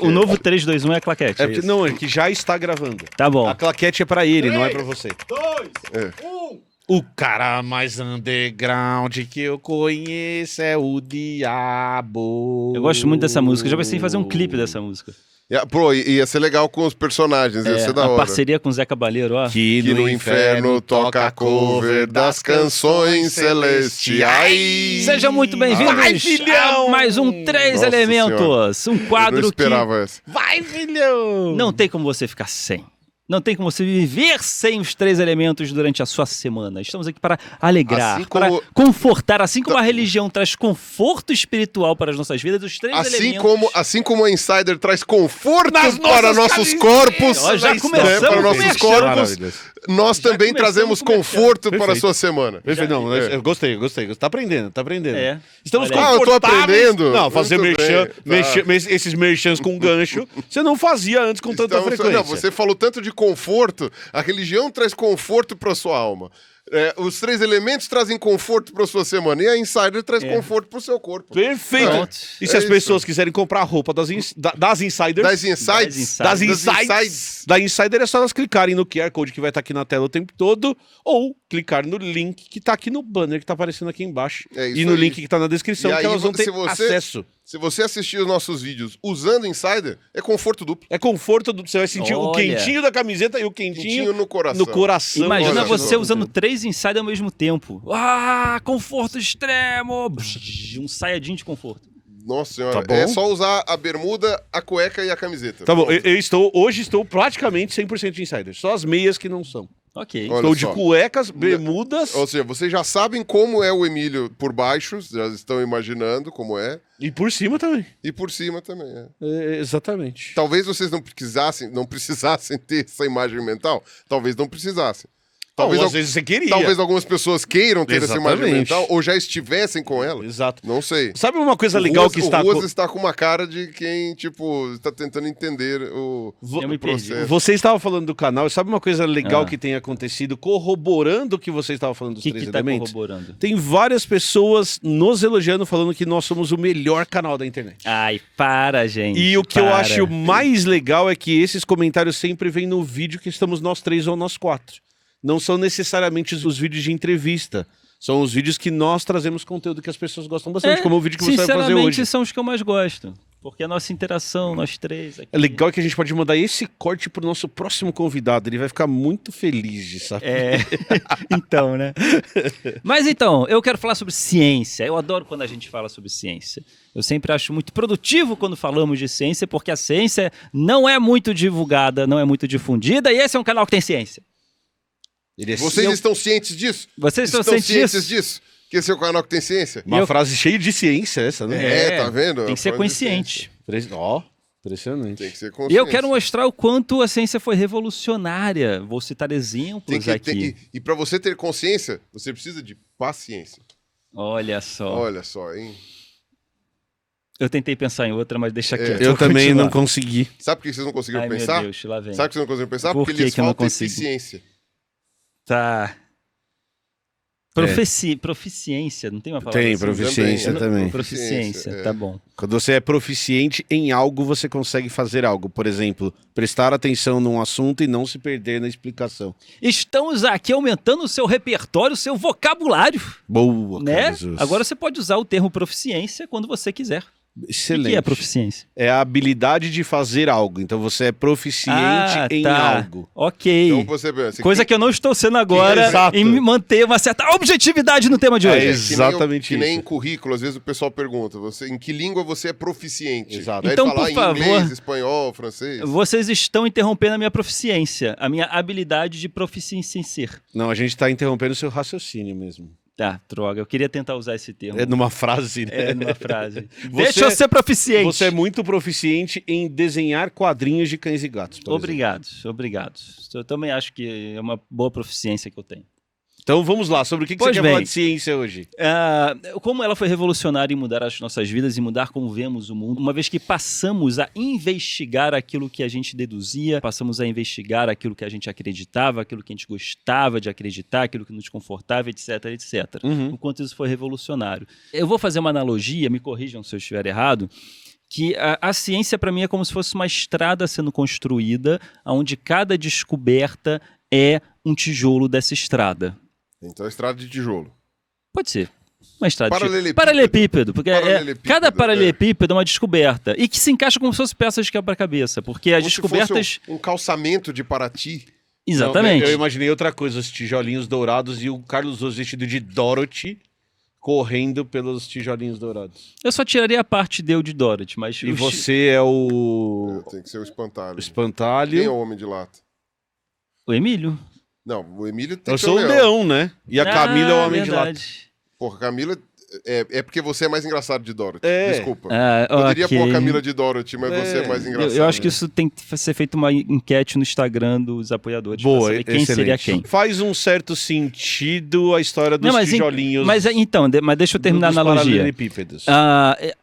O novo 3, 2, 1 é a claquete. É não, é que já está gravando. Tá bom. A claquete é pra ele, não é pra você. 2, 1. O cara mais underground que eu conheço é o Diabo. Eu gosto muito dessa música. Eu já pensei em fazer um clipe dessa música. Pô, ia ser legal com os personagens, ia ser da a hora. parceria com o Zé Cabaleiro, ó. Que Que no inferno toca cover das canções celestiais. Sejam muito bem-vindos Vai, filhão! a mais um Três Nossa Elementos. Um Eu não quadro que esperava essa. Vai, filhão! não tem como você ficar sem. Não tem como você viver sem os 3 elementos durante a sua semana. Estamos aqui para alegrar, Assim como- para confortar. Assim como a religião traz conforto espiritual para as nossas vidas, os 3 elementos... Assim como a Insider traz conforto Nas para nossas nossos camisetas. corpos, Ó, já né, começamos para com nossos merchan. corpos, Maravilhoso. nós Já também começamos trazemos com merchan. conforto para a Perfeito. sua semana. Perfeito, não, É. eu gostei. Tá aprendendo. É. Estamos Olha aí. eu tô confortáveis. aprendendo. Não, fazer Muito merchan, bem, tá. esses merchans com gancho, você não fazia antes com tanta frequência. Não, você falou tanto de conforto, a religião traz conforto para sua alma. Os 3 elementos trazem conforto para sua semana. E a Insider traz conforto para o seu corpo. Perfeito. Pronto. E se É as isso. pessoas quiserem comprar roupa das insiders, Das Insights. das insights, da Insider é só elas clicarem no QR Code que vai estar aqui na tela o tempo todo, ou clicar no link que está aqui no banner que está aparecendo aqui embaixo. É isso E no aí. link que está na descrição, E que aí, elas vão ter se você- acesso. Se você assistir os nossos vídeos usando Insider, é conforto duplo. É conforto, você vai sentir o Olha. quentinho da camiseta e o quentinho Quentinho no coração. no coração. Imagina Olha, você não, usando 3 Insider ao mesmo tempo. Ah, conforto extremo! Um saiadinho de conforto. Nossa senhora, Tá bom. é só usar a bermuda, a cueca e a camiseta. Tá bom, Pronto. hoje estou praticamente 100% de insider. Só as meias que não são. Ok. Olha Estou de só. cuecas, bermudas Ou seja, vocês já sabem como é o Emílio por baixo, já estão imaginando como é, e por cima também. e por cima também. Exatamente. Talvez vocês não precisassem ter essa imagem mental, talvez não precisassem. Talvez, Ou às vezes você queria. talvez algumas pessoas queiram ter essa imagem Exatamente. mental, ou já estivessem com ela. Exato. Não sei. Sabe uma coisa O legal Ruas- que está... O Ruas está com uma cara de quem, tipo, está tentando entender o Eu me perdi. processo. Você estava falando do canal, e sabe uma coisa legal Ah. que tem acontecido, corroborando o que você estava falando O dos que 3 tá elementos? corroborando? Tem várias pessoas nos elogiando, falando que nós somos o melhor canal da internet. Ai, para, gente. E o que eu para. acho mais legal é que esses comentários sempre vêm no vídeo que estamos nós 3 ou nós 4. Não são necessariamente os vídeos de entrevista. São os vídeos que nós trazemos conteúdo que as pessoas gostam bastante, como o vídeo que você vai fazer sinceramente, hoje. são os que eu mais gosto. Porque a nossa interação, nós 3 aqui... É legal que a gente pode mandar esse corte pro nosso próximo convidado. Ele vai ficar muito feliz de saber. É, então, né? Mas então, eu quero falar sobre ciência. Eu adoro quando a gente fala sobre ciência. Eu sempre acho muito produtivo quando falamos de ciência, porque a ciência não é muito divulgada, não é muito difundida, e esse é um canal que tem ciência. Ele é Vocês estão cientes disso? Vocês estão cientes disso? Que esse é o canal que tem ciência? uma eu- frase cheia de ciência essa, né? Tá vendo? Tem que ser Falando de consciente. Ó, impressionante. Tem que ser E consciente. eu quero mostrar o quanto a ciência foi revolucionária. Vou citar exemplos aqui. E para você ter consciência, você precisa de paciência. Olha só. Olha só, hein? Eu tentei pensar em outra, mas deixa quieto. Eu vou também continuar. não consegui. Sabe por que vocês não conseguiram Ai, pensar? meu Deus, lá vem. Sabe por que vocês não conseguiram pensar? Por Porque que lhes que eu não falta consigo? eficiência. Tá. Proficiência, não tem uma palavra Tem, assim? proficiência também. Proficiência, É. tá bom. Quando você é proficiente em algo, você consegue fazer algo. Por exemplo, prestar atenção num assunto e não se perder na explicação. Estamos aqui aumentando o seu repertório, o seu vocabulário, Boa, né? Jesus. Agora você pode usar o termo proficiência quando você quiser. O Excelente. que é proficiência? É a habilidade de fazer algo. Então você é proficiente em algo. Ok. Então você pensa. Coisa que eu não estou sendo agora Exato. em me manter uma certa objetividade no tema de É hoje. isso. exatamente que nem isso. em currículo, às vezes o pessoal pergunta, em que língua você é proficiente? Exato. Aí Então, falar por em favor, inglês, espanhol, francês. Vocês estão interrompendo a minha proficiência, a minha habilidade de proficiência em ser. Não, a gente está interrompendo o seu raciocínio mesmo. Tá, droga, eu queria tentar usar esse termo. É numa frase, né? É numa frase. Deixa eu ser proficiente. Você é muito proficiente em desenhar quadrinhos de cães e gatos, por exemplo. Obrigados. Eu também acho que é uma boa proficiência que eu tenho. Então vamos lá, sobre o que Pois você quer bem. falar de ciência hoje? Como ela foi revolucionária em mudar as nossas vidas e mudar como vemos o mundo, uma vez que passamos a investigar aquilo que a gente deduzia, passamos a investigar aquilo que a gente acreditava, aquilo que a gente gostava de acreditar, aquilo que nos confortava, etc, etc. Uhum. O quanto isso foi revolucionário. Eu vou fazer uma analogia, me corrijam se eu estiver errado, que a ciência para mim é como se fosse uma estrada sendo construída, onde cada descoberta é um tijolo dessa estrada. Então é estrada de tijolo. Pode ser. Uma estrada Paralelepípedo. Paralelepípedo, porque cada É. paralelepípedo é uma descoberta. E que se encaixa como se fosse peças de quebra-cabeça, porque as Como se descobertas... fosse um calçamento de Paraty. Exatamente. Eu imaginei outra coisa, os tijolinhos dourados e o Carlos Oz vestido de Dorothy correndo pelos tijolinhos dourados. Eu só tiraria a parte de Dorothy, mas... E você é o Tem que ser o espantalho. espantalho. Quem é o homem de lata? O Emílio? Não, o Emílio tem Eu que ser sou o leão, né? E a Camila é o homem de lata. verdade. Porra, Camila... É porque você é mais engraçado de Dorothy. É. Desculpa. Ah, Poderia ok. pôr a Camila de Dorothy, mas você é mais engraçado. Eu acho que isso tem que ser feito uma enquete no Instagram dos apoiadores. pra Boa, saber quem seria excelente. quem. Faz um certo sentido a história dos Não, tijolinhos. mas deixa eu terminar a dos analogia. paralelepípedos.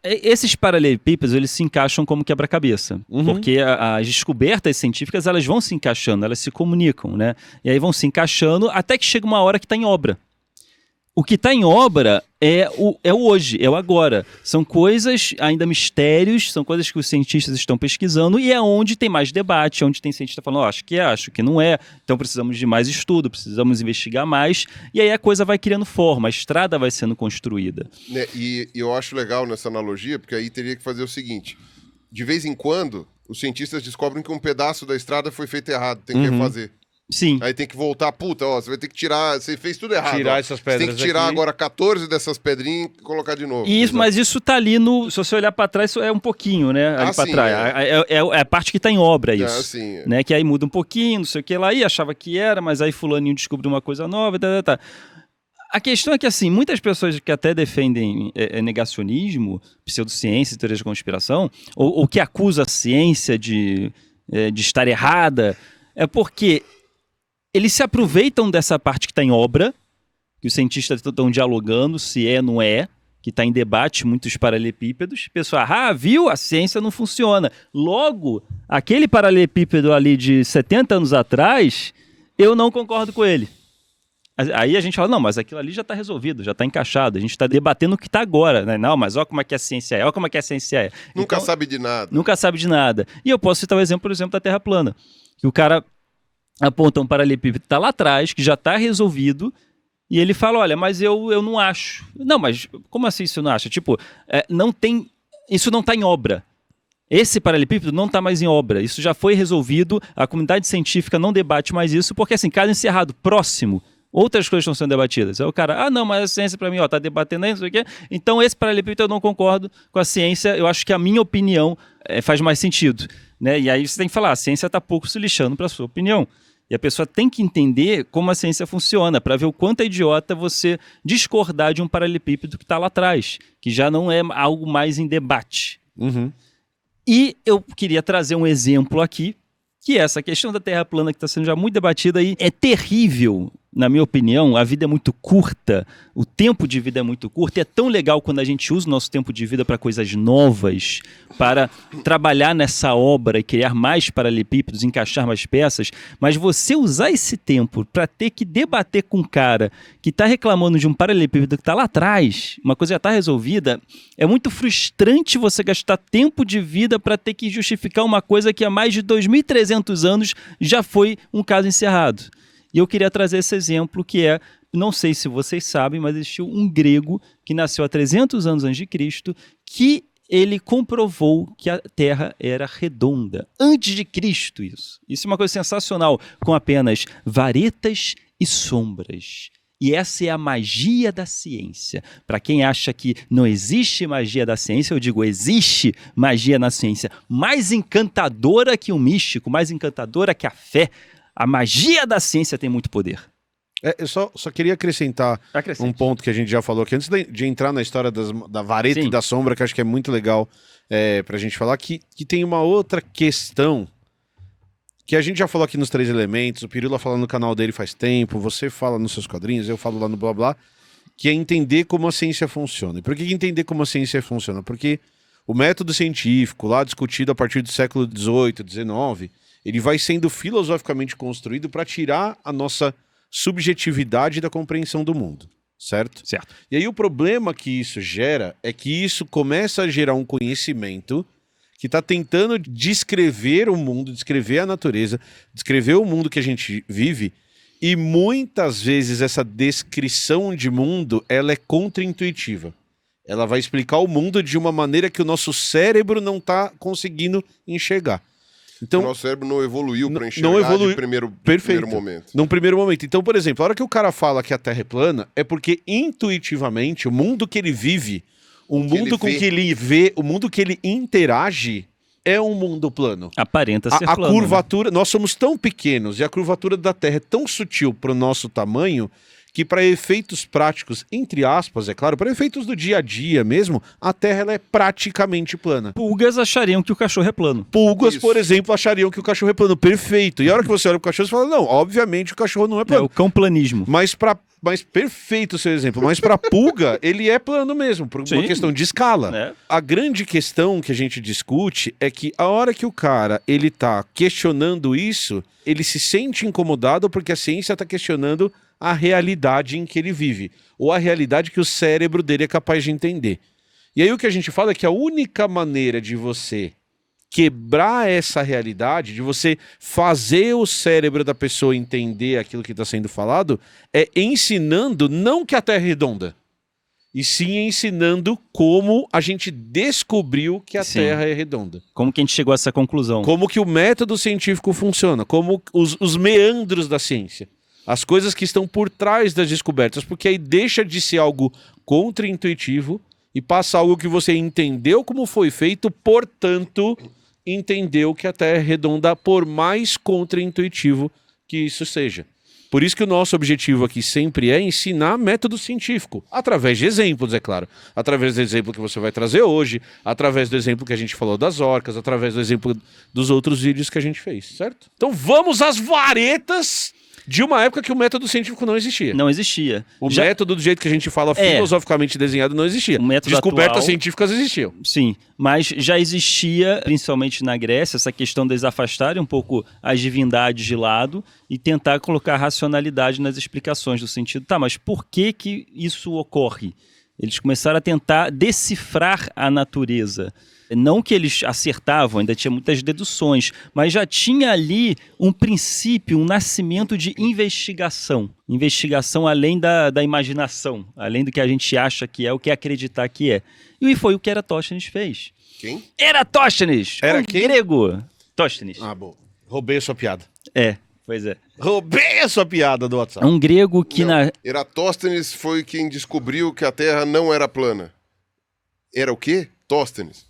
Esses paralelepípedos, eles se encaixam como quebra-cabeça. Uhum. Porque as descobertas científicas, elas vão se encaixando, elas se comunicam, né? E aí vão se encaixando até que chega uma hora que está em obra. O que está em obra é o hoje, é o agora. São coisas, ainda mistérios, são coisas que os cientistas estão pesquisando e é onde tem mais debate, onde tem cientista falando, acho que não é, então precisamos de mais estudo, precisamos investigar mais, e aí a coisa vai criando forma, a estrada vai sendo construída. Né, e eu acho legal nessa analogia, porque aí teria que fazer o seguinte, de vez em quando, os cientistas descobrem que um pedaço da estrada foi feito errado, tem que refazer. Sim. Aí tem que voltar, puta, ó, você vai ter que tirar, você fez tudo errado. Tirar ó. essas Você tem pedras que tirar aqui. agora 14 dessas pedrinhas e colocar de novo. Isso, mas isso tá ali no. Se você olhar para trás, isso é um pouquinho, né? Ali para sim, trás. É a parte que tá em obra, isso. Sim, Né? Que aí muda um pouquinho, não sei o que lá, e achava que era, mas aí fulaninho descobriu uma coisa nova, tá. A questão é que, assim, muitas pessoas que até defendem negacionismo, pseudociência, teorias de conspiração, ou que acusam a ciência de estar errada, é porque eles se aproveitam dessa parte que está em obra, que os cientistas estão dialogando, se é, não é, que está em debate, muitos paralelepípedos. Pessoal, viu? A ciência não funciona. Logo, aquele paralelepípedo ali de 70 anos atrás, eu não concordo com ele. Aí a gente fala, não, mas aquilo ali já está resolvido, já está encaixado, a gente está debatendo o que está agora, né? Não, mas olha como é que a ciência é, olha como é que a ciência é. Nunca Então, sabe de nada. Nunca sabe de nada. E eu posso citar o exemplo, por exemplo, da Terra plana, que o cara aponta um paralelepípedo que está lá atrás, que já está resolvido, e ele fala, olha, mas eu não acho. Não, mas como assim você não acha? Tipo, não tem, isso não está em obra. Esse paralelepípedo não está mais em obra. Isso já foi resolvido, a comunidade científica não debate mais isso, porque assim, caso encerrado próximo, outras coisas estão sendo debatidas. Aí o cara, não, mas a ciência para mim, tá debatendo aí, não sei o quê. Então esse paralelepípedo eu não concordo com a ciência, eu acho que a minha opinião faz mais sentido. Né? E aí você tem que falar, a ciência está pouco se lixando para a sua opinião. E a pessoa tem que entender como a ciência funciona, para ver o quanto é idiota você discordar de um paralelepípedo que está lá atrás, que já não é algo mais em debate. Uhum. E eu queria trazer um exemplo aqui, que é essa questão da Terra plana que está sendo já muito debatida aí. É terrível, na minha opinião, a vida é muito curta, o tempo de vida é muito curto, e é tão legal quando a gente usa o nosso tempo de vida para coisas novas, para trabalhar nessa obra e criar mais paralelepípedos, encaixar mais peças, mas você usar esse tempo para ter que debater com um cara que está reclamando de um paralelepípedo que está lá atrás, uma coisa já está resolvida, é muito frustrante você gastar tempo de vida para ter que justificar uma coisa que há mais de 2.300 anos já foi um caso encerrado. E eu queria trazer esse exemplo que não sei se vocês sabem, mas existiu um grego que nasceu há 300 anos antes de Cristo, que ele comprovou que a Terra era redonda. Antes de Cristo, isso. Isso é uma coisa sensacional, com apenas varetas e sombras. E essa é a magia da ciência. Para quem acha que não existe magia da ciência, eu digo, existe magia na ciência. Mais encantadora que o místico, mais encantadora que a fé. A magia da ciência tem muito poder. Eu só queria acrescentar um ponto que a gente já falou aqui, antes de entrar na história da vareta e da sombra, que eu acho que é muito legal pra gente falar, que tem uma outra questão que a gente já falou aqui nos 3 elementos, o Pirula fala no canal dele faz tempo, você fala nos seus quadrinhos, eu falo lá no blá blá, que é entender como a ciência funciona. E por que entender como a ciência funciona? Porque o método científico, lá discutido a partir do século XVIII, XIX, ele vai sendo filosoficamente construído para tirar a nossa subjetividade da compreensão do mundo, certo? Certo. E aí o problema que isso gera é que isso começa a gerar um conhecimento que está tentando descrever o mundo, descrever a natureza, descrever o mundo que a gente vive, e muitas vezes essa descrição de mundo, ela é contraintuitiva. Ela vai explicar o mundo de uma maneira que o nosso cérebro não está conseguindo enxergar. Então, o nosso cérebro não evoluiu para enxergar não evoluiu. de primeiro momento. Num primeiro momento. Então, por exemplo, a hora que o cara fala que a Terra é plana, é porque intuitivamente o mundo que ele vive, o mundo com que ele vê, o mundo que ele interage, é um mundo plano. Aparenta ser plano. A curvatura, nós somos tão pequenos e a curvatura da Terra é tão sutil para o nosso tamanho que para efeitos práticos, entre aspas, é claro, para efeitos do dia a dia mesmo, a Terra ela é praticamente plana. Pulgas achariam que o cachorro é plano. Pulgas, por exemplo, achariam que o cachorro é plano. Perfeito. E a hora que você olha pro cachorro, você fala, não, obviamente o cachorro não é plano. É o cão-planismo. Mas perfeito o seu exemplo. Mas para pulga, ele é plano mesmo, por uma questão de escala. É. A grande questão que a gente discute é que a hora que o cara ele tá questionando isso, ele se sente incomodado porque a ciência está questionando a realidade em que ele vive, ou a realidade que o cérebro dele é capaz de entender. E aí o que a gente fala é que a única maneira de você quebrar essa realidade, de você fazer o cérebro da pessoa entender aquilo que está sendo falado, é ensinando não que a Terra é redonda, e sim ensinando como a gente descobriu que a Terra é redonda. Como que a gente chegou a essa conclusão. Como que o método científico funciona, como os meandros da ciência. As coisas que estão por trás das descobertas, porque aí deixa de ser algo contraintuitivo e passa algo que você entendeu como foi feito, portanto, entendeu que a Terra é redonda, por mais contraintuitivo que isso seja. Por isso que o nosso objetivo aqui sempre é ensinar método científico, através de exemplos, é claro. Através do exemplo que você vai trazer hoje, através do exemplo que a gente falou das orcas, através do exemplo dos outros vídeos que a gente fez, certo? Então vamos às varetas de uma época que o método científico não existia. Não existia. O método do jeito que a gente fala filosoficamente desenhado não existia. O método Descobertas atual, científicas existiam. Sim, mas já existia, principalmente na Grécia, essa questão deles afastarem um pouco as divindades de lado e tentar colocar racionalidade nas explicações do sentido. Tá, mas por que que isso ocorre? Eles começaram a tentar decifrar a natureza. Não que eles acertavam, ainda tinha muitas deduções, mas já tinha ali um princípio, um nascimento de investigação. Investigação além da imaginação, além do que a gente acha que é, o que acreditar que é. E foi o que Eratóstenes fez. Quem? Eratóstenes! Era quem? Grego. Tóstenes. Ah, bom. Roubei a sua piada. É, pois é. Roubei a sua piada do WhatsApp. É um grego que Não, Eratóstenes foi quem descobriu que a Terra não era plana. Era o quê? Tóstenes.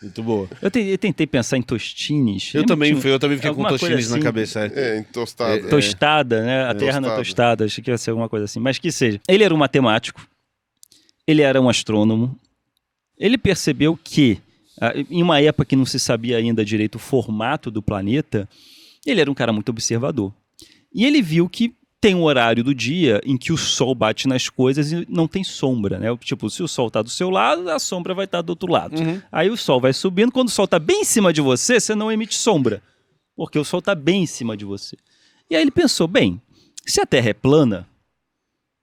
Muito boa. Eu tentei pensar em Tostines. Eu também fiquei com Tostines assim, na cabeça. Em tostada. Tostada, né? A terra na tostada. Achei que ia ser alguma coisa assim. Mas que seja. Ele era um matemático. Ele era um astrônomo. Ele percebeu que, em uma época que não se sabia ainda direito o formato do planeta, ele era um cara muito observador. E ele viu que tem um horário do dia em que o sol bate nas coisas e não tem sombra, né? Tipo, se o sol tá do seu lado, a sombra vai estar do outro lado. Uhum. Aí o sol vai subindo, quando o sol tá bem em cima de você, você não emite sombra, porque o sol tá bem em cima de você. E aí ele pensou, bem, se a Terra é plana,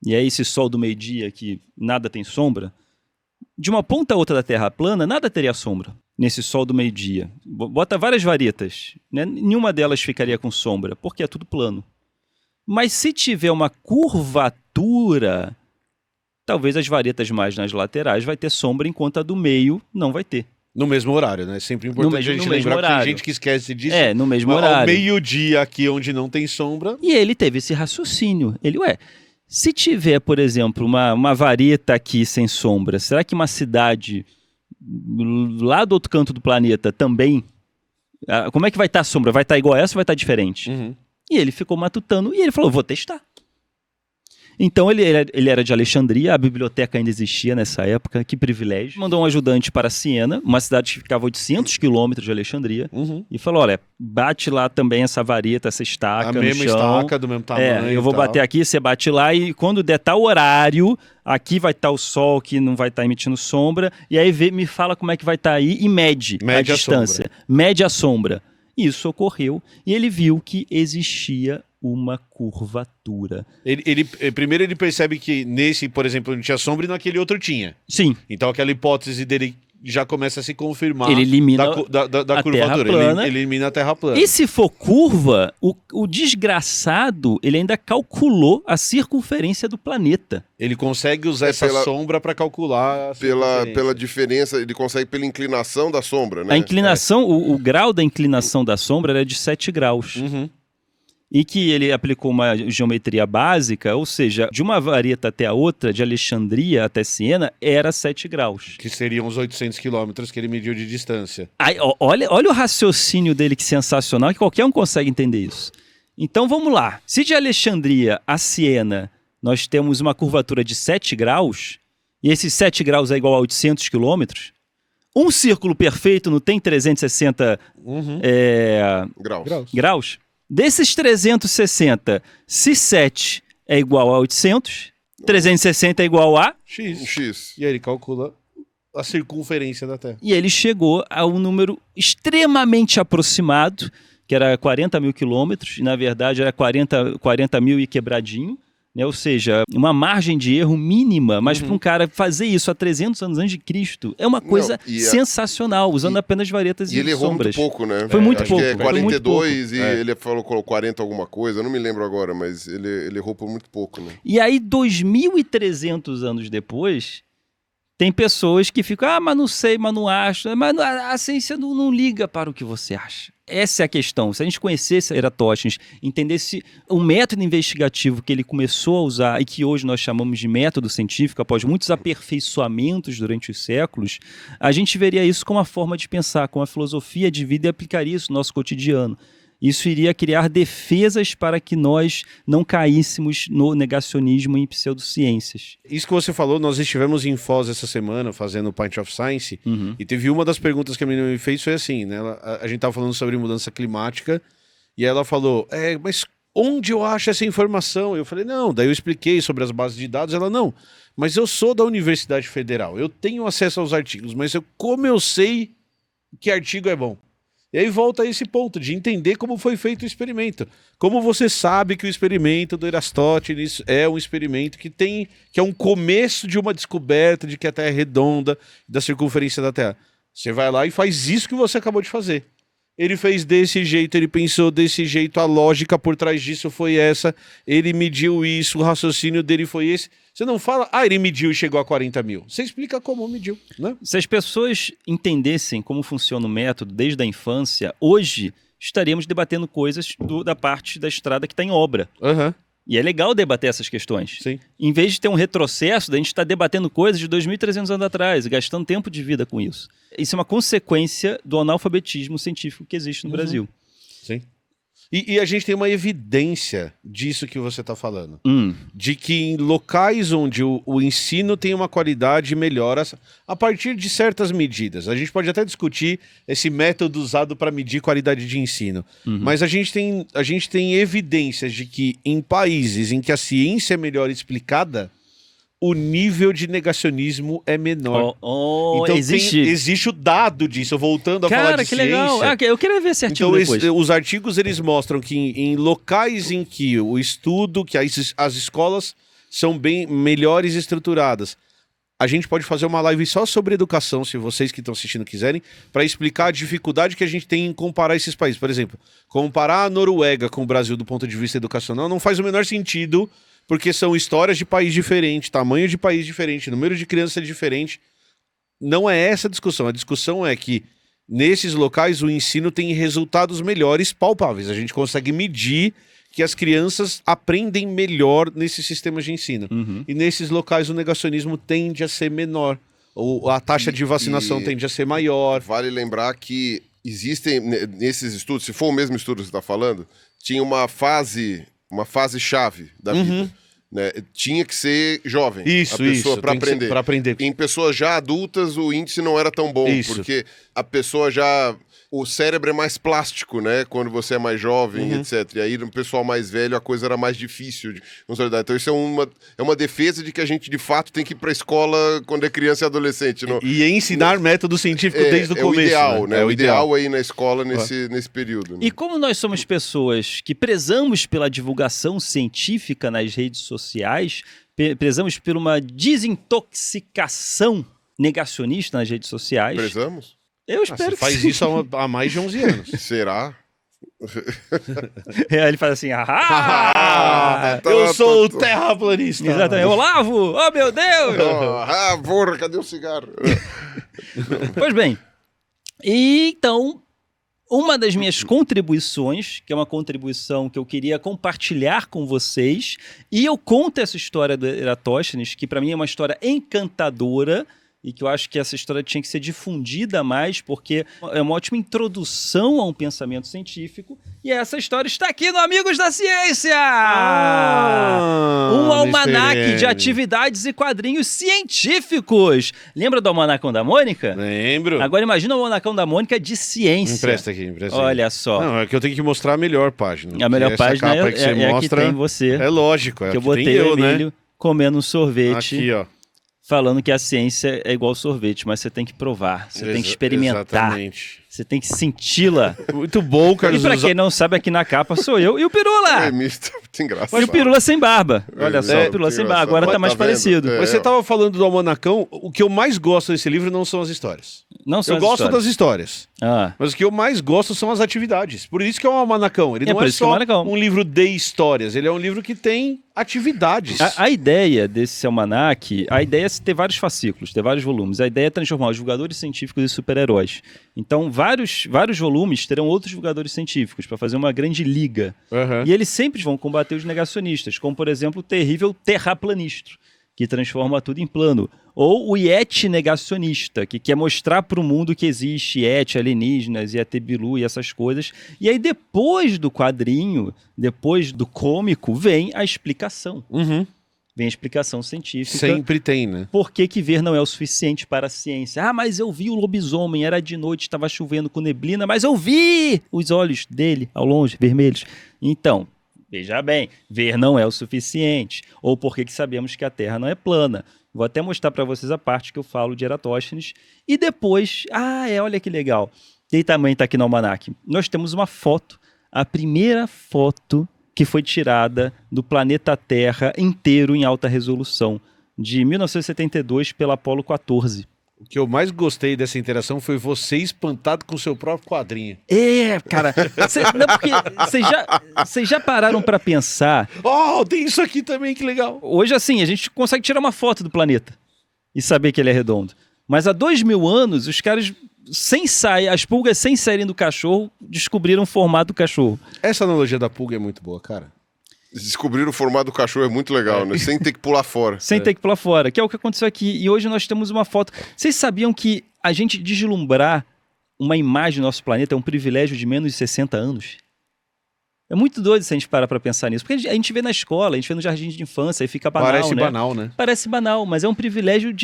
e aí esse sol do meio-dia que nada tem sombra, de uma ponta a outra da Terra plana, nada teria sombra nesse sol do meio-dia. Bota várias varetas, né? Nenhuma delas ficaria com sombra, porque é tudo plano. Mas se tiver uma curvatura, talvez as varetas mais nas laterais vai ter sombra, enquanto a do meio não vai ter. No mesmo horário, né? Sempre importante a gente lembrar que tem gente que esquece disso. É, no mesmo horário. Ao meio-dia aqui onde não tem sombra. E ele teve esse raciocínio. Ele, se tiver, por exemplo, uma vareta aqui sem sombra, será que uma cidade lá do outro canto do planeta também? Como é que vai estar a sombra? Vai estar igual a essa ou vai estar diferente? Uhum. E ele ficou matutando e ele falou, vou testar. Então ele era de Alexandria, a biblioteca ainda existia nessa época, que privilégio. Mandou um ajudante para Siena, uma cidade que ficava a 800 quilômetros de Alexandria, e falou, olha, bate lá também essa vareta, essa estaca no chão. A mesma estaca, do mesmo tamanho. Eu vou bater aqui, você bate lá e quando der tal horário, aqui vai estar o sol que não vai estar emitindo sombra, e aí me fala como é que vai estar aí e mede a distância. Mede a sombra. Isso ocorreu e ele viu que existia uma curvatura. Primeiro ele percebe que nesse, por exemplo, não tinha sombra e naquele outro tinha. Sim. Então aquela hipótese dele já começa a se confirmar Ele elimina da a curvatura. terra plana. Ele elimina a terra plana. E se for curva, o desgraçado, ele ainda calculou a circunferência do planeta. Ele consegue usar essa sombra para calcular pela diferença, ele consegue pela inclinação da sombra, né? A inclinação, o grau da inclinação da sombra era de 7 graus. Uhum. E que ele aplicou uma geometria básica, ou seja, de uma vareta até a outra, de Alexandria até Siena, era 7 graus. Que seriam os 800 quilômetros que ele mediu de distância. Aí, olha o raciocínio dele, que sensacional, que qualquer um consegue entender isso. Então vamos lá. Se de Alexandria a Siena nós temos uma curvatura de 7 graus, e esses 7 graus é igual a 800 quilômetros, um círculo perfeito não tem 360 graus? Desses 360, se 7 é igual a 800, 360 é igual a X. E aí ele calcula a circunferência da Terra. E ele chegou a um número extremamente aproximado, que era 40 mil quilômetros, e na verdade era 40 mil e quebradinho, né? Ou seja, uma margem de erro mínima, mas para um cara fazer isso há 300 anos antes de Cristo é uma coisa sensacional, usando apenas varetas e sombras. E ele errou muito pouco, né? Foi muito pouco. Acho que é 42 pouco. Ele falou 40 alguma coisa, eu não me lembro agora, mas ele errou por muito pouco, né? E aí, 2.300 anos depois, tem pessoas que ficam, mas não sei, mas não acho, mas a ciência não liga para o que você acha. Essa é a questão. Se a gente conhecesse Eratóstenes, entendesse o método investigativo que ele começou a usar e que hoje nós chamamos de método científico, após muitos aperfeiçoamentos durante os séculos, a gente veria isso como uma forma de pensar, como uma filosofia de vida e aplicaria isso no nosso cotidiano. Isso iria criar defesas para que nós não caíssemos no negacionismo em pseudociências. Isso que você falou, nós estivemos em Foz essa semana fazendo o Pint of Science, e teve uma das perguntas que a menina me fez, foi assim, né? A gente estava falando sobre mudança climática, e ela falou, mas onde eu acho essa informação? Eu falei, não, daí eu expliquei sobre as bases de dados, ela, não, mas eu sou da Universidade Federal, eu tenho acesso aos artigos, mas como eu sei que artigo é bom? E aí volta a esse ponto de entender como foi feito o experimento. Como você sabe que o experimento do Eratóstenes é um experimento que é um começo de uma descoberta de que a Terra é redonda, da circunferência da Terra. Você vai lá e faz isso que você acabou de fazer. Ele fez desse jeito, ele pensou desse jeito, a lógica por trás disso foi essa, ele mediu isso, o raciocínio dele foi esse. Você não fala, ele mediu e chegou a 40 mil. Você explica como mediu, né? Se as pessoas entendessem como funciona o método desde a infância, hoje estaríamos debatendo coisas da parte da estrada que está em obra. Uhum. E é legal debater essas questões. Sim. Em vez de ter um retrocesso, a gente está debatendo coisas de 2.300 anos atrás, gastando tempo de vida com isso. Isso é uma consequência do analfabetismo científico que existe no Brasil. Sim. E a gente tem uma evidência disso que você está falando. De que em locais onde o ensino tem uma qualidade melhor a partir de certas medidas. A gente pode até discutir esse método usado para medir qualidade de ensino. Mas a gente tem evidências de que em países em que a ciência é melhor explicada, o nível de negacionismo é menor. Então existe o dado disso, voltando a falar de ciência. Cara, que legal. Eu queria ver esse artigo depois. Os artigos, eles mostram que em locais em que o estudo, que as escolas são bem melhores estruturadas, a gente pode fazer uma live só sobre educação, se vocês que estão assistindo quiserem, para explicar a dificuldade que a gente tem em comparar esses países. Por exemplo, comparar a Noruega com o Brasil do ponto de vista educacional não faz o menor sentido, porque são histórias de país diferente, tamanho de país diferente, número de crianças diferente. Não é essa a discussão. A discussão é que, nesses locais, o ensino tem resultados melhores, palpáveis. A gente consegue medir que as crianças aprendem melhor nesses sistemas de ensino. E nesses locais o negacionismo tende a ser menor. A taxa de vacinação tende a ser maior. Vale lembrar que existem, nesses estudos, se for o mesmo estudo que você está falando, tinha uma fase-chave da vida. Né? Tinha que ser jovem, a pessoa para aprender. Em pessoas já adultas, o índice não era tão bom, porque a pessoa já... O cérebro é mais plástico, né? Quando você é mais jovem, etc. E aí, no pessoal mais velho, a coisa era mais difícil de consolidar. Então, isso é uma defesa de que a gente, de fato, tem que ir para a escola quando é criança e adolescente. E ensinar método científico desde o começo. O ideal, né? É o ideal aí na escola nesse período. Né? E como nós somos pessoas que prezamos pela divulgação científica nas redes sociais, prezamos por uma desintoxicação negacionista nas redes sociais. Prezamos? Eu espero que faz sim. isso há mais de 11 anos. Será? Ele faz assim, eu sou o terraplanista. Exatamente. Olavo! Oh, meu Deus! Porra, cadê o cigarro? Pois bem, e então, uma das minhas contribuições, que é uma contribuição que eu queria compartilhar com vocês, e eu conto essa história do Eratóstenes, que para mim é uma história encantadora, e que eu acho que essa história tinha que ser difundida mais, porque é uma ótima introdução a um pensamento científico, e essa história está aqui no Amigos da Ciência! Um almanaque de atividades e quadrinhos científicos! Lembra do Almanacão da Mônica? Lembro. Agora imagina o Almanacão da Mônica de ciência. Empresta aqui. Olha só. Não, é que eu tenho que mostrar a melhor página. A melhor página é a que tem você. É lógico, é que eu botei o Emílio comendo um sorvete. Aqui, ó. Falando que a ciência é igual sorvete, mas você tem que provar, você tem que experimentar, exatamente. Você tem que senti-la. Muito bom, Carlos. E pra quem não sabe, aqui na capa sou eu e o Pirula. É misto, muito engraçado. E o Pirula sem barba. Olha só, o Pirula sem barba, agora tá mais parecido. Mas você tava falando do Almanacão, o que eu mais gosto desse livro não são as histórias. Não são eu gosto das histórias. Mas o que eu mais gosto são as atividades. Por isso que é um almanacão. Ele não é só um livro de histórias, ele é um livro que tem atividades. A ideia desse almanaque, a ideia é ter vários fascículos, ter vários volumes. A ideia é transformar os divulgadores científicos em super-heróis. Então, vários volumes terão outros divulgadores científicos para fazer uma grande liga. E eles sempre vão combater os negacionistas, como, por exemplo, o terrível terraplanistro, que transforma tudo em plano. Ou o Yeti negacionista, que quer mostrar para o mundo que existe Yeti, alienígenas, Yeti Bilu e essas coisas. E aí, depois do quadrinho, depois do cômico, vem a explicação. Vem a explicação científica. Sempre tem, né? Por que ver não é o suficiente para a ciência? Ah, mas eu vi o lobisomem, era de noite, estava chovendo com neblina, mas eu vi os olhos dele ao longe, vermelhos. Então, veja bem, ver não é o suficiente. Ou por que sabemos que a Terra não é plana? Vou até mostrar para vocês a parte que eu falo de Eratóstenes. E depois, olha que legal. E também está aqui no almanaque. Nós temos uma foto, a primeira foto que foi tirada do planeta Terra inteiro em alta resolução, de 1972 pela Apollo 14. O que eu mais gostei dessa interação foi você espantado com o seu próprio quadrinho. Cara, vocês já pararam para pensar... tem isso aqui também, que legal. Hoje, assim, a gente consegue tirar uma foto do planeta e saber que ele é redondo. Mas há 2000 anos, os caras... as pulgas sem saírem do cachorro, descobriram o formato do cachorro. Essa analogia da pulga é muito boa, cara. Descobrir o formato do cachorro é muito legal, né? Sem ter que pular fora. Sem ter que pular fora, que é o que aconteceu aqui. E hoje nós temos uma foto. Vocês sabiam que a gente deslumbrar uma imagem do nosso planeta é um privilégio de menos de 60 anos? É muito doido se a gente parar pra pensar nisso. Porque a gente vê na escola, a gente vê no jardim de infância e fica banal, Parece banal, né? Parece banal, mas é um privilégio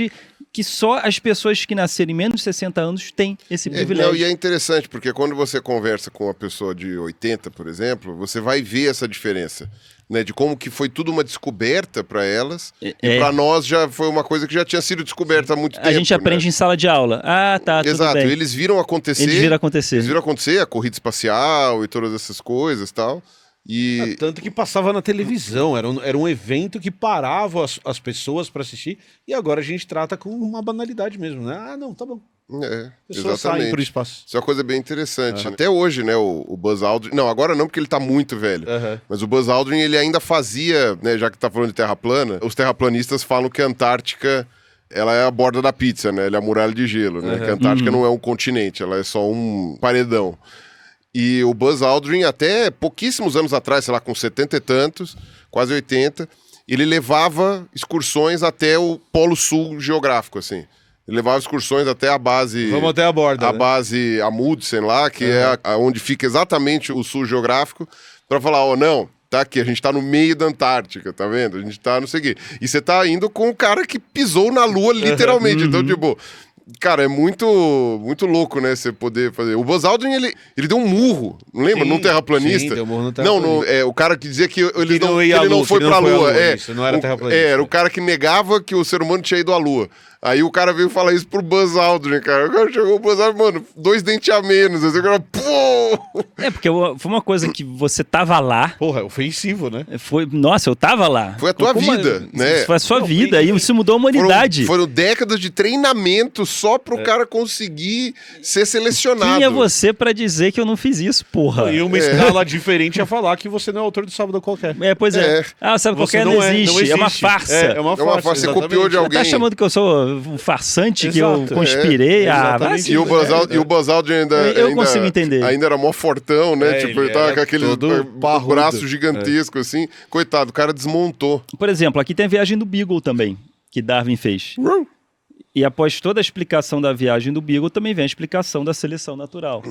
que só as pessoas que nasceram em menos de 60 anos têm esse privilégio. E é interessante, porque quando você conversa com uma pessoa de 80, por exemplo, você vai ver essa diferença, né? De como que foi tudo uma descoberta para elas, e para nós já foi uma coisa que já tinha sido descoberta há muito tempo. A gente aprende em sala de aula. Tá, exato, tudo bem. Eles viram acontecer. Eles viram acontecer a corrida espacial e todas essas coisas e tal. Tanto que passava na televisão, era um evento que parava as pessoas para assistir, e agora a gente trata com uma banalidade mesmo, né? Não, tá bom. Pessoas saem pro espaço. Isso é uma coisa bem interessante. Até hoje, né, o Buzz Aldrin... Não, agora não, porque ele tá muito velho. Mas o Buzz Aldrin, ele ainda fazia, né, já que tá falando de terra plana, os terraplanistas falam que a Antártica, ela é a borda da pizza, né? Ela é a muralha de gelo, né? Que a Antártica não é um continente, ela é só um paredão. E o Buzz Aldrin, até pouquíssimos anos atrás, sei lá, com 70 e tantos, quase 80, ele levava excursões até o Polo Sul geográfico, assim. Ele levava excursões até a base... Vamos até a borda, a base Amundsen lá, que é onde fica exatamente o sul geográfico, para falar, não, tá aqui, a gente tá no meio da Antártica, tá vendo? A gente tá não sei o quê. E você tá indo com o cara que pisou na Lua, literalmente. Então, tipo... Cara, é muito louco, né? Você poder fazer. O Buzz Aldrin, ele deu um murro, não lembra? Num terraplanista. Sim, deu um murro no terraplanista. Não, o cara que dizia que ele não foi pra Lua. Isso, não era terraplanista. Era o cara que negava que o ser humano tinha ido à Lua. Aí o cara veio falar isso pro Buzz Aldrin, cara. O cara chegou o Buzz Aldrin, mano, 2 dentes a menos. Assim, o cara, pô! Porque foi uma coisa que você tava lá. Porra, ofensivo, né? Nossa, eu tava lá. Foi a tua vida, né? Foi a sua vida, e isso mudou a humanidade. Foram décadas de treinamento só pro cara conseguir ser selecionado. Quem é você pra dizer que eu não fiz isso, porra? E uma escala diferente a falar que você não é autor do Sábado Qualquer. Pois é. Sábado Qualquer não existe. É uma farsa. É uma farsa. Você copiou de alguém. Tá chamando que eu sou um farsante, que eu conspirei? E o Buzz Aldrin eu consigo entender. Ainda era mó fortão, né? Tipo, ele tava com aquele braço gigantesco, assim. Coitado, o cara desmontou. Por exemplo, aqui tem a viagem do Beagle também, que Darwin fez. E após toda a explicação da viagem do Beagle, também vem a explicação da seleção natural.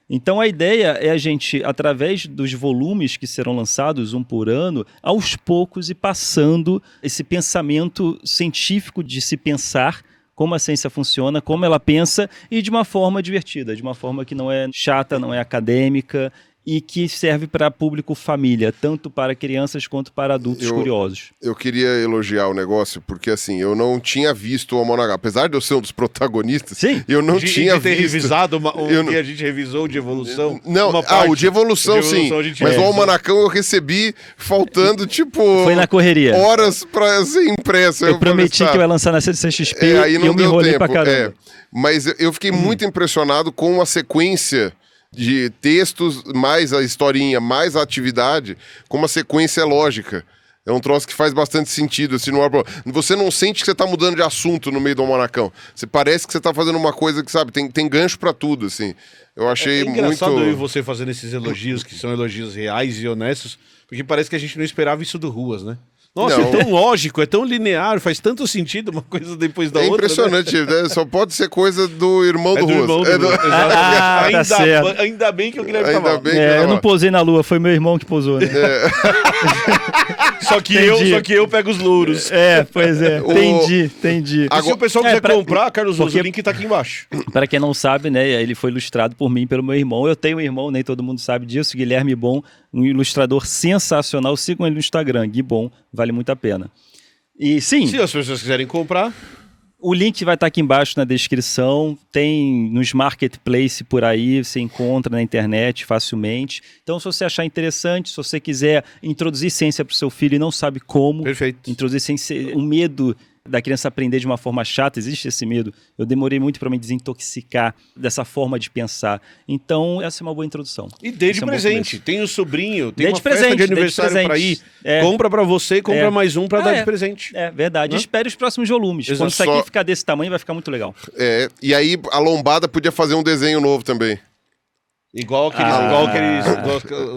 Então a ideia é a gente, através dos volumes que serão lançados, 1 por ano, aos poucos ir passando esse pensamento científico de se pensar como a ciência funciona, como ela pensa, e de uma forma divertida, de uma forma que não é chata, não é acadêmica, e que serve para público família, tanto para crianças quanto para adultos curiosos. Eu queria elogiar o negócio, porque assim, eu não tinha visto o Almanac. Apesar de eu ser um dos protagonistas, eu não tinha ter visto. Revisado que a gente revisou de evolução. Não, o de evolução sim. Mas o Almanacão eu recebi faltando, tipo... Foi na correria. Horas pra ser impresso. Eu prometi que eu ia lançar na CCXP e eu me enrolei pra caramba. Mas eu fiquei muito impressionado com a sequência de textos, mais a historinha, mais a atividade, com uma sequência lógica. É um troço que faz bastante sentido. Assim, você não sente que você tá mudando de assunto no meio do almanacão. Você parece que você tá fazendo uma coisa que, sabe, tem gancho pra tudo, assim. Eu achei muito... É engraçado eu e você fazendo esses elogios, que são elogios reais e honestos, porque parece que a gente não esperava isso do Ruas, né? Nossa, é tão lógico, é tão linear, faz tanto sentido uma coisa depois da outra. É impressionante, né? Só pode ser coisa do irmão do Ruas. Tá certo. Ainda bem que o Guilherme tava lá. Eu não pousei na lua, foi meu irmão que pousou, né? Só que eu pego os louros. Pois é. Entendi. Agora, se o pessoal quiser comprar, Carlos Ruas, o link tá aqui embaixo. Para quem não sabe, né, ele foi ilustrado por mim e pelo meu irmão. Eu tenho um irmão, nem todo mundo sabe disso, Guilherme Bon, um ilustrador sensacional. Sigam ele no Instagram, Gui Bon, vale muito a pena. E sim, se as pessoas quiserem comprar, o link vai estar aqui embaixo na descrição, tem nos marketplace por aí, você encontra na internet facilmente. Então, se você achar interessante, se você quiser introduzir ciência para o seu filho e não sabe como, introduzir ciência, um medo da criança aprender de uma forma chata, existe esse medo. Eu demorei muito para me desintoxicar dessa forma de pensar. Então, essa é uma boa introdução. E dê de presente. Tem o sobrinho, tem uma festa de aniversário para ir. Compra para você, compra mais um para dar de presente. É verdade. Espere os próximos volumes. Quando isso aqui ficar desse tamanho, vai ficar muito legal. E aí a lombada podia fazer um desenho novo também. Igual aqueles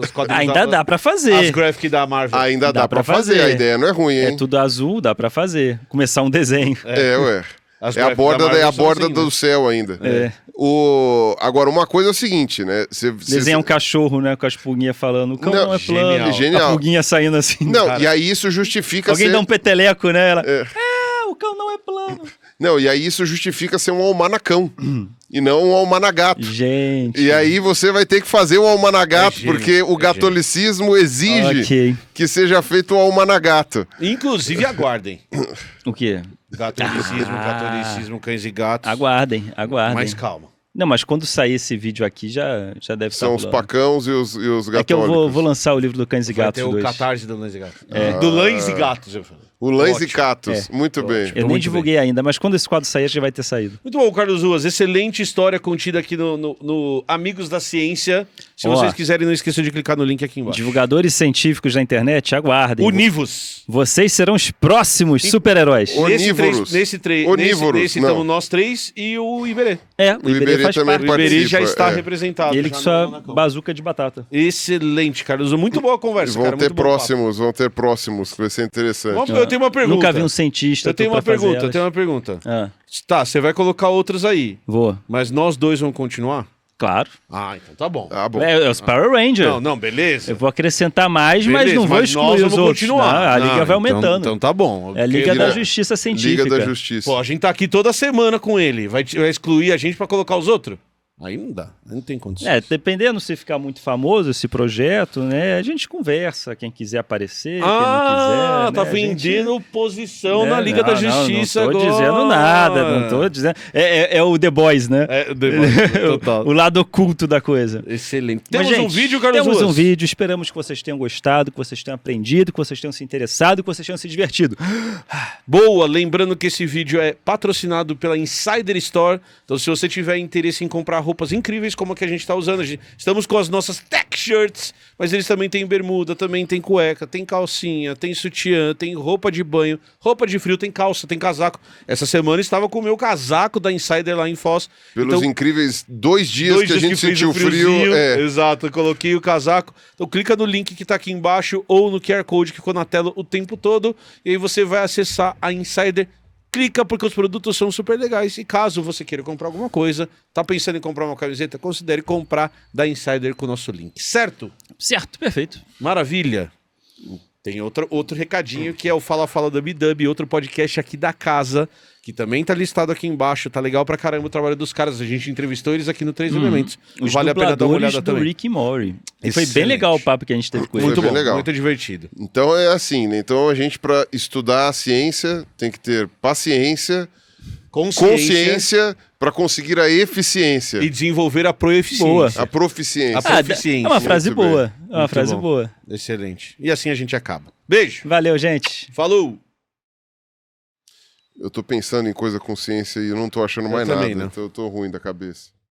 os quadrinhos. Ainda dá pra fazer. As graphics da Marvel. Ainda dá pra fazer. A ideia não é ruim, hein? É tudo azul, dá pra fazer. Começar um desenho. Ué. É a borda do céu ainda. Agora, uma coisa é o seguinte, né? Desenha um cachorro, né? Com as pulguinhas falando. O cão não é plano. Genial. A pulguinha saindo assim. Não, cara. E aí isso justifica Alguém dá um peteleco, né? Ela... o cão não é plano. Não, e aí isso justifica ser um almanacão. E não um almanagato. Gente. E aí você vai ter que fazer um almanagato, porque o catolicismo exige que seja feito um almanagato. Inclusive, aguardem. O quê? Catolicismo, cães e gatos. Aguardem. Mas calma. Não, mas quando sair esse vídeo aqui, já deve estar São os pacãos e os gatólicos. É que eu vou lançar o livro do Cães e Gatos 2. Vai ter o Catarse do Lães e Gatos. Do Lães e Gatos, eu falo. O Lães e Gatos, muito bem. Eu nem divulguei ainda, mas quando esse quadro sair, já vai ter saído. Muito bom, Carlos Ruas. Excelente história contida aqui no Amigos da Ciência. Se vocês quiserem, não esqueçam de clicar no link aqui embaixo. Divulgadores científicos da internet, aguardem. Univos. Vocês serão os próximos super-heróis. Onívoros. Nesse estamos nós três e o Iberê. O Iberê faz parte. O Iberê já está representado. Ele com sua bazuca de batata. Excelente, Carlos. Muito boa conversa, vão ter próximos, que vai ser interessante. Eu tenho uma pergunta. Nunca vi um cientista. Eu tenho uma pergunta. Tá, você vai colocar outros aí. Vou. Mas nós dois vamos continuar? Claro. Ah, então tá bom. Ah, bom. É os Power Rangers. Não, beleza. Eu vou acrescentar mais, mas Beleza, não vou mas excluir nós os vamos outros. continuar. Não, a Liga vai aumentando. Então tá bom. É a Liga Liga- da Justiça Científica. Liga da Justiça. Pô, a gente tá aqui toda semana com ele. Vai excluir a gente pra colocar os outros? Aí não dá. Aí não tem condições. Dependendo se ficar muito famoso esse projeto, né? A gente conversa, quem quiser aparecer, quem não quiser. Tá né, vendendo posição na Liga da Justiça não tô agora. dizendo nada, não tô dizendo. É o The Boys, né? É, The Boys, total. O lado oculto da coisa. Excelente. Mas, Temos um gente, vídeo, Carlos Temos Ruas? um vídeo, esperamos que vocês tenham gostado, que vocês tenham aprendido, que vocês tenham se interessado, que vocês tenham se divertido. Boa, lembrando que esse vídeo é patrocinado pela Insider Store. Então, se você tiver interesse em comprar roupas incríveis como a que a gente está usando, estamos com as nossas tech shirts, mas eles também têm bermuda, também tem cueca, tem calcinha, tem sutiã, tem roupa de banho, roupa de frio, tem calça, tem casaco. Essa semana estava com o meu casaco da Insider lá em Foz. Pelos incríveis 2 dias que a gente sentiu frio. Exato, eu coloquei o casaco. Então clica no link que tá aqui embaixo ou no QR Code que ficou na tela o tempo todo e aí você vai acessar a Insider. Clica porque os produtos são super legais e caso você queira comprar alguma coisa, tá pensando em comprar uma camiseta, considere comprar da Insider com o nosso link, certo? Certo, perfeito. Maravilha. Tem outro recadinho que é o Fala Fala da B-Dub, outro podcast aqui da casa, que também tá listado aqui embaixo, tá legal pra caramba o trabalho dos caras, a gente entrevistou eles aqui no 3 Elementos. Os Vale a pena dar uma olhada do também. Rick e Morty. E foi bem Excelente. legal o papo que a gente teve com ele. Muito bem bom, legal. muito divertido. Então é assim, né? Então a gente, para estudar a ciência, tem que ter paciência, consciência para conseguir a eficiência. E desenvolver a proeficiência. Boa. A proficiência. A proficiência. É uma frase Muito bem. boa. É uma Muito frase bom. boa. Excelente. E assim a gente acaba. Beijo. Valeu, gente. Falou. Eu tô pensando em coisa com ciência e eu não tô achando Eu mais também nada. não. Então eu tô ruim da cabeça.